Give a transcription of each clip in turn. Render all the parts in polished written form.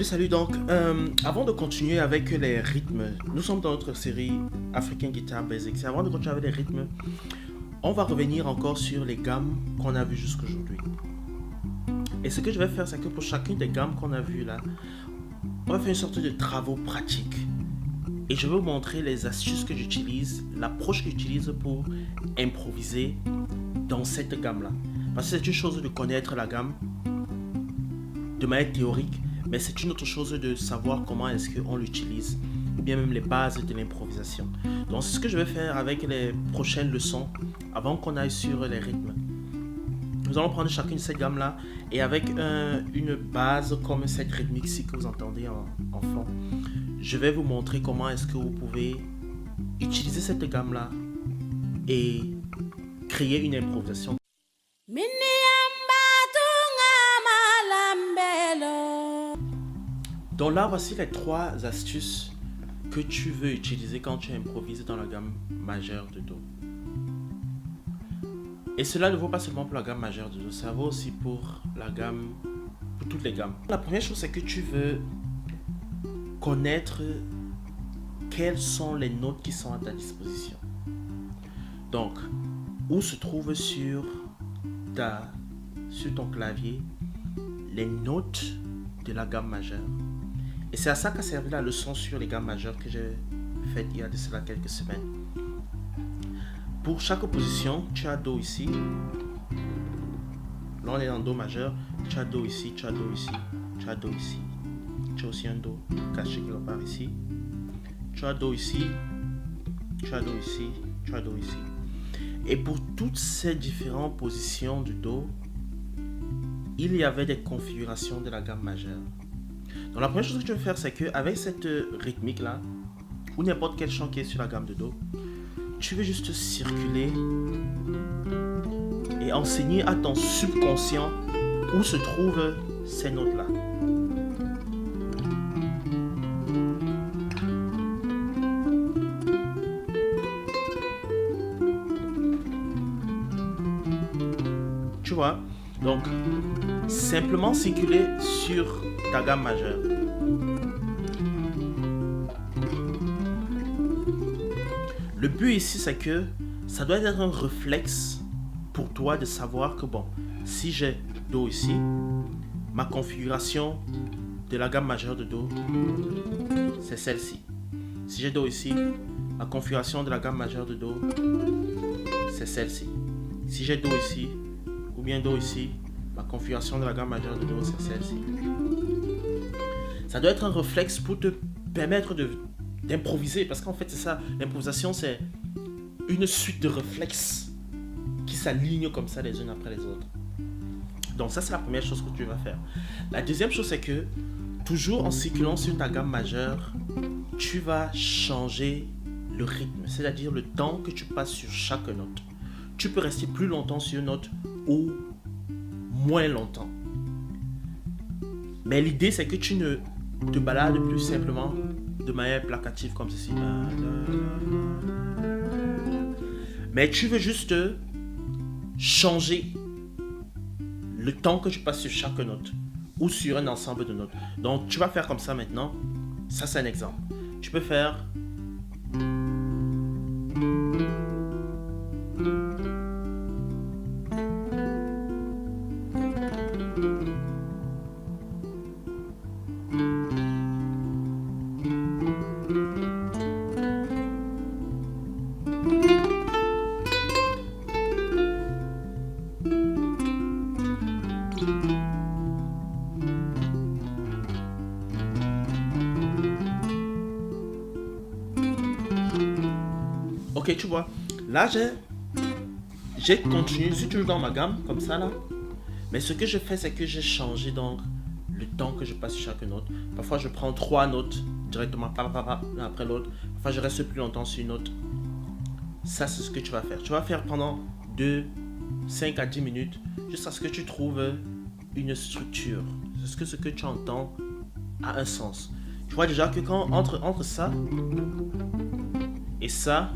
Salut. Donc, avant de continuer avec les rythmes, nous sommes dans notre série African Guitar Basics. Avant de continuer avec les rythmes, on va revenir encore sur les gammes qu'on a vues jusqu'aujourd'hui. Et ce que je vais faire, c'est que pour chacune des gammes qu'on a vues là, on va faire une sorte de travaux pratiques. Et je vais vous montrer les astuces que j'utilise, l'approche que j'utilise pour improviser dans cette gamme-là. Parce que c'est une chose de connaître la gamme de manière théorique, mais c'est une autre chose de savoir comment est-ce qu'on l'utilise, ou bien même les bases de l'improvisation. Donc c'est ce que je vais faire avec les prochaines leçons, avant qu'on aille sur les rythmes. Nous allons prendre chacune de ces gammes-là, et avec une base comme cette rythmique ici que vous entendez en fond, je vais vous montrer comment est-ce que vous pouvez utiliser cette gamme-là et créer une improvisation. Donc là, voici les 3 astuces que tu veux utiliser quand tu improvises dans la gamme majeure de Do. Et cela ne vaut pas seulement pour la gamme majeure de Do, ça vaut aussi pour la gamme, pour toutes les gammes. La première chose, c'est que tu veux connaître quelles sont les notes qui sont à ta disposition. Donc, où se trouvent sur ton clavier les notes de la gamme majeure. Et c'est à ça qu'a servi la leçon sur les gammes majeures que j'ai faite il y a de cela quelques semaines. Pour chaque position, tu as Do ici. Là, on est en Do majeur. Tu as Do ici, tu as Do ici, tu as Do ici. Tu as aussi un Do caché quelque part ici. Tu as Do ici, tu as Do ici, tu as Do ici. Et pour toutes ces différentes positions du Do, il y avait des configurations de la gamme majeure. Donc la première chose que tu veux faire, c'est qu'avec cette rythmique là, ou n'importe quel chant qui est sur la gamme de Do, tu veux juste circuler et enseigner à ton subconscient où se trouvent ces notes là. Tu vois? Donc, simplement circuler sur ta gamme majeure. Le but ici, c'est que ça doit être un réflexe pour toi de savoir que bon, si j'ai Do ici, ma configuration de la gamme majeure de Do, c'est celle-ci. Si j'ai Do ici, ma configuration de la gamme majeure de Do, c'est celle-ci. Si j'ai Do ici, ou bien Do ici, ma configuration de la gamme majeure de Do, c'est celle-ci. Ça doit être un réflexe pour te permettre d'improviser, parce qu'en fait c'est ça, l'improvisation c'est une suite de réflexes qui s'alignent comme ça les unes après les autres. Donc ça c'est la première chose que tu vas faire. La deuxième chose c'est que, toujours en circulant sur ta gamme majeure, tu vas changer le rythme, c'est-à-dire le temps que tu passes sur chaque note. Tu peux rester plus longtemps sur une note ou moins longtemps. Mais l'idée c'est que tu ne te balades plus simplement de manière placative comme ceci. Mais tu veux juste changer le temps que tu passes sur chaque note ou sur un ensemble de notes. Donc tu vas faire comme ça maintenant. Ça c'est un exemple. Tu peux faire Ok, tu vois. Là, j'ai continué. Je suis toujours dans ma gamme, comme ça, là. Mais ce que je fais, c'est que j'ai changé donc le temps que je passe sur chaque note. Parfois, je prends 3 notes directement, l'un après l'autre. Parfois, je reste plus longtemps sur une note. Ça, c'est ce que tu vas faire. Tu vas faire pendant 5 à 10 minutes jusqu'à ce que tu trouves une structure. Est-ce que ce que tu entends a un sens? Tu vois déjà que quand entre ça et ça,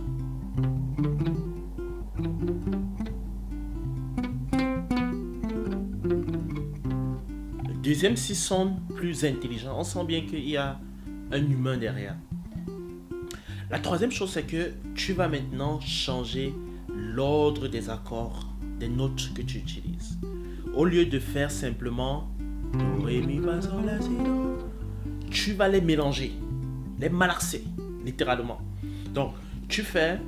le deuxième s'il sonne plus intelligent. On sent bien qu'il y a un humain derrière. La troisième chose, c'est que tu vas maintenant changer l'ordre des accords, des notes que tu utilises. Au lieu de faire simplement do, ré, mi, fa, sol, la, si, do, tu vas les mélanger, les malaxer, littéralement. Donc, tu fais...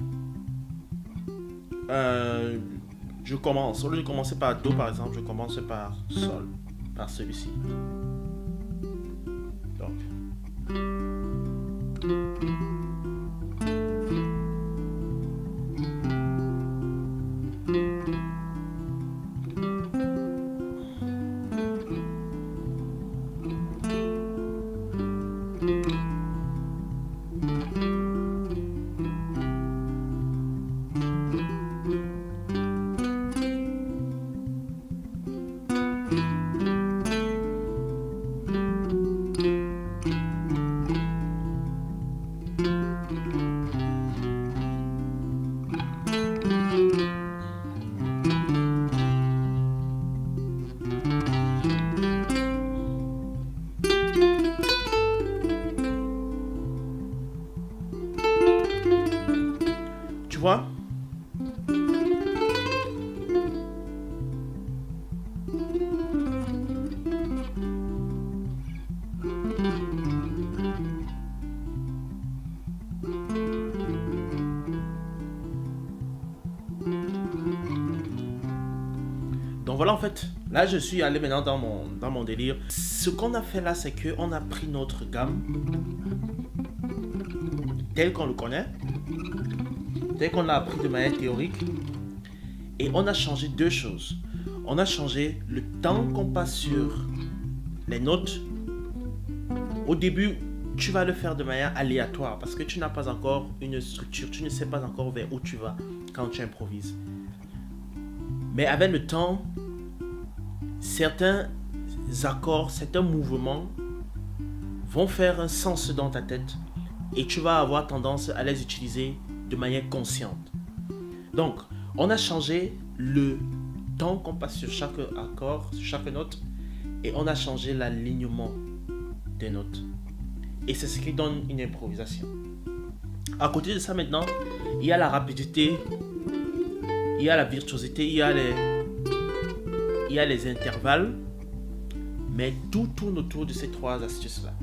je commence. Au lieu de commencer par do, par exemple, je commence par sol, par celui-ci. Donc... Tu vois? Donc voilà, en fait, là je suis allé maintenant dans mon délire. Ce qu'on a fait là, c'est qu'on a pris notre gamme tel qu'on le connaît, tel qu'on l'a appris de manière théorique, et on a changé 2 choses. On a changé le temps qu'on passe sur les notes. Au début, tu vas le faire de manière aléatoire parce que tu n'as pas encore une structure, tu ne sais pas encore vers où tu vas quand tu improvises. Mais avec le temps, certains accords, certains mouvements vont faire un sens dans ta tête et tu vas avoir tendance à les utiliser de manière consciente. Donc, on a changé le temps qu'on passe sur chaque accord, sur chaque note, et on a changé l'alignement des notes. Et c'est ce qui donne une improvisation. À côté de ça maintenant, il y a la rapidité, il y a la virtuosité, il y a les intervalles, mais tout tourne autour de ces 3 astuces-là.